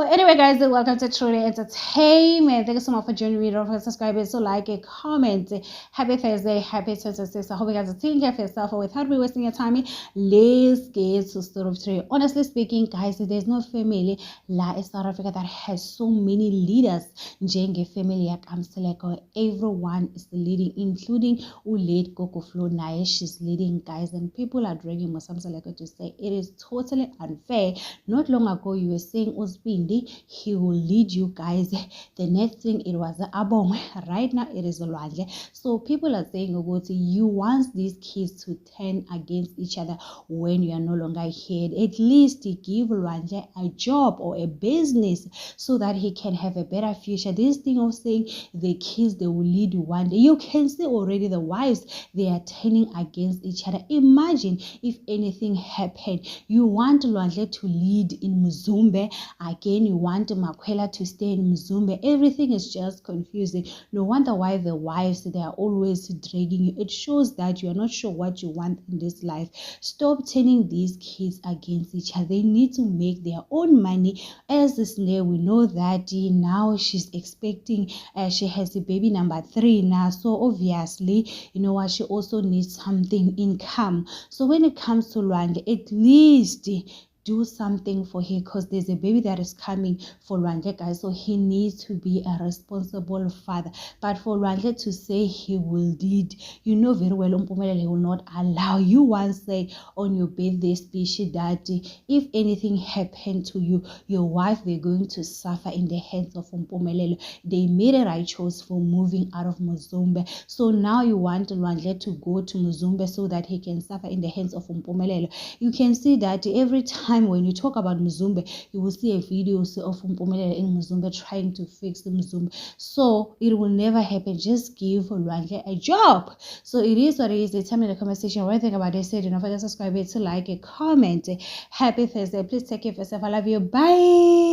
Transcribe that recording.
Anyway, guys, welcome to Truly Entertainment. Thank you so much for joining me. Don't forget to subscribe, so like, a comment. Happy Thursday, happy 26. I hope you guys are taking care of yourself. And without me wasting your time, let's get to story of today. Honestly speaking, guys, there's no family in South Africa that has so many leaders. Njenge family Kamseleko, everyone is leading, including Ulate Coco Flo Naye. She's leading, guys, and people are dragging Mosamseleko to say it is totally unfair. Not long ago, you were saying Uspindi, he will lead you guys. The next thing, it was Abong. Right now, it is Lwandle. So people are saying, you want these kids to turn against each other when you are no longer here. At least give Lwandle a job or a business so that he can have a better future. This thing of saying the kids, they will lead you one day. You can see already the wives, they are turning against each other. Imagine if anything happened. You want Lwandle to lead in Mzumbe. Again, you want Makwela to stay in Mzumbe. Everything is just confusing. No wonder why the wives, they are always dragging you. It shows that you are not sure what you want in this life. Stop turning these kids against each other. They need to make their own money. As this Snare, we know that now she's expecting, she has a baby number 3 now. So obviously, you know what, she also needs something income. So when it comes to Lwandle, at least do something for him, because there's a baby that is coming for Lwandle, guys. So he needs to be a responsible father. But for Lwandle to say he will lead, you know very well Mpumelelo will not allow. You once said on your birthday speech that if anything happened to you, your wife, they're going to suffer in the hands of Mpumelelo. They made a right choice for moving out of Mzumbe. So now you want Lwandle to go to Mzumbe so that he can suffer in the hands of Mpumelelo. You can see that every time when you talk about Mzumbe, you will see a video of Mpumelelo in Mzumbe trying to fix the Mzumbe. So it will never happen. Just give Lwandle a job. So it is what it is. Tell me in the comment section what you think about this. Don't forget to subscribe, to like, a comment. Happy Thursday. Please take care of yourself. I love you. Bye.